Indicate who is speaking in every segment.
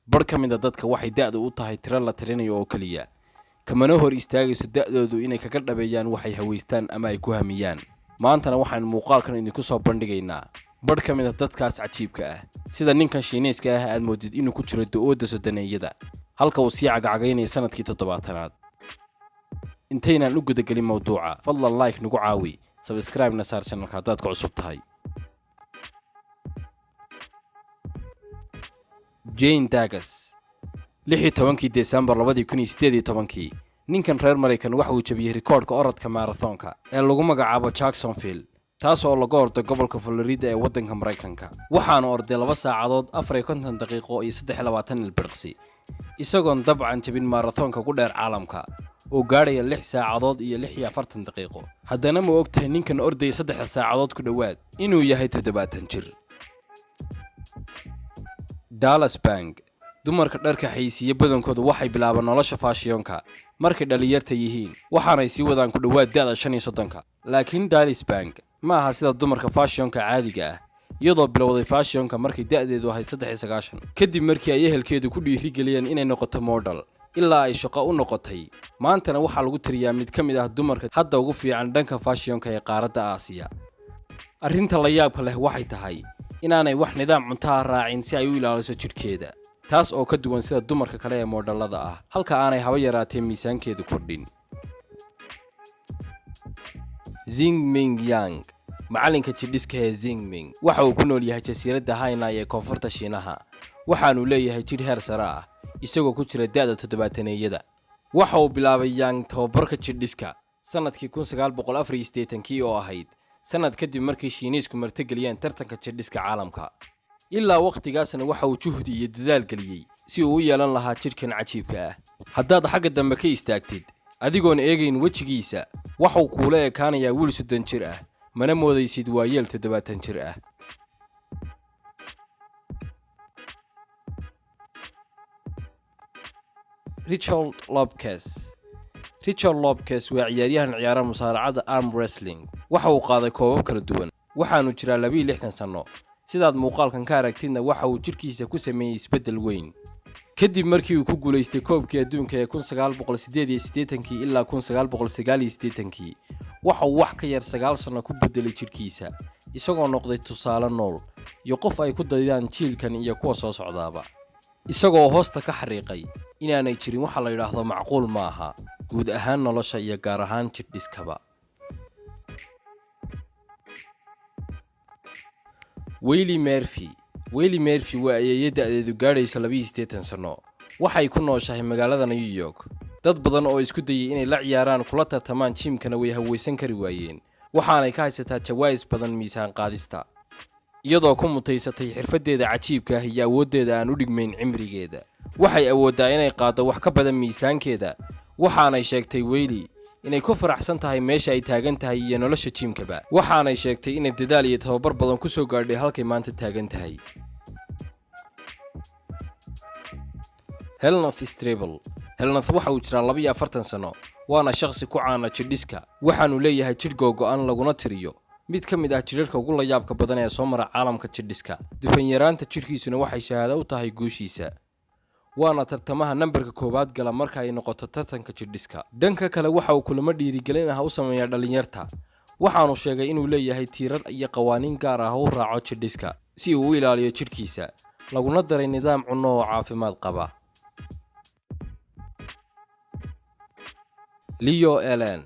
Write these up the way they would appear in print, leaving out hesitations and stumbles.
Speaker 1: bar ka mid ah dadka waxay da'du u tahay tiro la tirinayo oo kaliya kamana hor istaagayso da'doodu inay kaga dhabeeyaan waxay haweystaan ama ay ku hamiyaan maantana waxaan muuqaalkan idinku soo bandhigaynaa bar ka mid ah dadkaas cajiibka ah sida ninkan Shiineyska ah aad moodid inuu ku jiro do'ooda sodoneeyada halka uu sii cagacagaynay sanadkii 7aad intaynaan u gudagelin mawduuca fadlan like nagu caawi subscribe na saar channelka hadaad ku cusub tahay Jane Dagas 16 December 2018 ninkan reer Mareykan waxa uu jabiyay rikoodhka orodka marathonka ee lagu magacaabo Jacksonville taas oo laga orday gobolka Florida ee wadanka Mareykanka waxaana orday 2 saacadood 54 daqiiqo iyo 23 ilbiriqsi isagoon dabcan jabin marathonka ku dheer caalamka oo gaadhay 6 saacadood iyo 46 daqiiqo haddana ma ogtahay ninkan orday 3 saacadood ku dhawaad inuu yahay 70 jir Dallas Bank dumarka dharka xaysiye badankoodu waxay bilaabaan nolosha fashionka markay dhalinyarta yihiin waxaanay sii wadaan ku dhawaad da'da 35 laakiin Dallas Bank ma aha sida dumarka fashionka caadiga ah iyadoo bilowday fashionka markay da'deedu ahayd 93 kadib markii ay ehelkeedu ku dhiirigeliyeen inay noqoto model ilaa ay shaqo u noqotay maantana waxa lagu tiriyaa mid ka mid ah dumarka hadda ugu fiican dhanka fashionka ee qaaradda Aasiya arrinta la yaabka leh waxay tahay inaanay wax nidaam cunto raacin si ay u ilaaliso jirkeeda taas oo ka duwan sida dumarka kale ee modelada ah halka aanay haba yaraatee miisaankeedu kordhin Xingming Yang macalinka jidhiska ee Xingming waxa uu ku nool yahay jasiiradda Hainan ee koonfurta Shiinaha waxaanu leeyahay jidh heer sare ah isagoo ku jira da'da 70-yada waxa uu bilaabay Yang tababarka jidhiska sanadkii 1984 oo ahayd sanad kadib markii Shiineysku martigeliyeen tartanka jidhiska caalamka ilaa waqtigaasna waxa uu juhdi iyo dadaal galiyay si uu u yeelan lahaa jidhkan cajiibka ah haddaad xagga dambe ka istaagtid adigoon eegayn wajigiisa waxa uu kuula ekaanayaa wiil 30 jir ah mana moodaysid waa yeel 70 jir ah Richard Lopez waa ciyaaryahan ciyaara musaaracada arm wrestling waxa uu qaaday koobab kala duwan waxaanu jiraa 62 sano sidaad muuqaalkan ka aragtidna waxa uu jirkiisa ku sameeyay isbedel weyn kadib markii uu ku guuleystay koobkii adduunka ee 1988 ilaa 1989 waxa uu wax ka yar 9 sano ku bedelay jirkiisa isagoo noqday tusaale nool iyo qof ay ku daydaan jiilkan iyo kuwa soo socdaaba isagoo hoosta ka xariiqay inaanay jirin waxa la yiraahdo macquul ma aha guud ahaan nolosha iyo gaar ahaan jidhiskaba Willie Murphy waa ayeeyada adeedu gaadhaysa 82 sano waxay ku nooshahay magaalada New York dad badan oo isku dayay inay la ciyaaraan kula tartamaan jimkana way haweysan kari waayeen waxaanay ka haysataa jawaais badan miisaan qaadista iyadoo ku mutaysatay xirfadeeda cajiibka ah iyo awoodeeda aan u dhigmayn cimrigeeda waxay awoodaa inay qaado wax ka badan miisaankeeda waxaanay sheegtay Willie inay ku faraxsan tahay meesha ay taagan tahay iyo nolosha jimkaba waxaanay sheegtay inay dadaal iyo tababar badan ku soo gaadhay halkay maanta taagan tahay Helnath Strable waxa uu jiraa 42 sano waana shakhsi ku caana jidhiska waxaanu leeyahay jidh go'an laguna tiriyo mid ka mid ah jidhka ugu la yaabka badan ee soo mara caalamka jidhiska dufan yaraanta jidhkiisuna waxay shahaado u tahay guushiisa waana tartamaha nambarka koobaad gala marka ay noqoto tartanka jidhiska dhanka kale waxa uu kulamo dhiirigelin ah u sameeyaa dhalinyarta waxaanu sheegay inuu leeyahay tiirar iyo qawaaniin gaar ah oo raaco jidhiska si uu u ilaaliyo jidhkiisa laguna daray nidaam cunno oo caafimaad qaba Leo Allen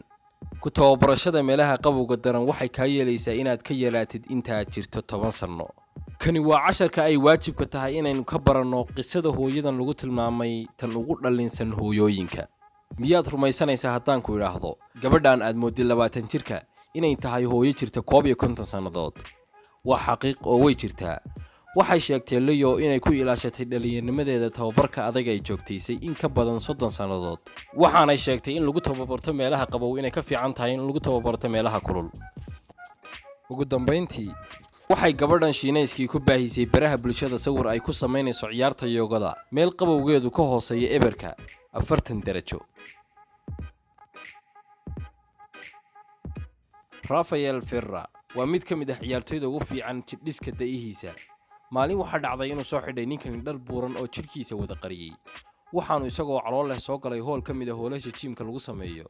Speaker 1: ku tababarashada meelaha qabowga daran waxay ka yeelaysaa inaad ka yeelaatid inta aad jirto 10 sano kani waa casharka ay waajibka tahay inaynu ka baranno qisada hooyadan lagu tilmaamay tan ugu dhalinsan hooyooyinka miyaad rumaysanaysaa haddaan ku idhaahdo gabadhan aad moodid 20 jirka inay tahay hooyo jirta 50 sanadood waa xaqiiq oo way jirtaa waxay sheegtay Leo inay ku ilaashatay dhalinyarnimadeeda tababarka adag ay joogtaysay in ka badan 30 sanadood waxaanay sheegtay in lagu tababarto meelaha qabow inay ka fiican tahay in lagu tababarto meelaha kulul ugu dambeyntii waxay gabadhan Shiineyskii ku baahisay baraha bulshada sawir ay ku sameynayso ciyaarta yoogada meel qabowgeedu ka hooseeya eberka 40 darajo Rafael Ferra waa mid ka mid ah ciyaartoyda ugu fiican jidhiska da'ihiisa maalin waxa dhacday inuu soo xidhay ninkan dhar buuran oo jirkiisa wada qariyay waxaanu isagoo calool leh soo galay hool ka mid ah hoolasha jiimka lagu sameeyo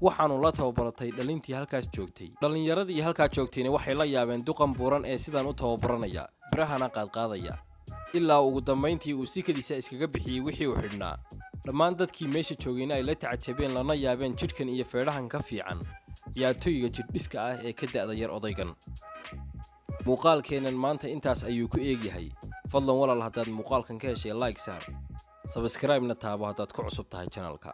Speaker 1: waxaanu la tababaratay dhalintii halkaas joogtay dhalinyaradii halkaa joogtayna waxay la yaabeen duqan buuran ee sidaan u tababaranaya birahana qaadqaadaya ilaa ugu dambeyntii uu si kaliisa iskaga bixiyay wixii uu xidhnaa dhammaan dadkii meesha joogayna ay la tacajabeen lana yaabeen jidhkan iyo feedhahan ka fiican ciyaartooyga jidhiska ah ee ka da'da yar odaygan muuqaalkeenan maanta intaas ayuu ku eegyahay fadlan walaal haddaad muuqaalkan ka heshay like saar subscribe na taabo haddaad ku cusub tahay channelka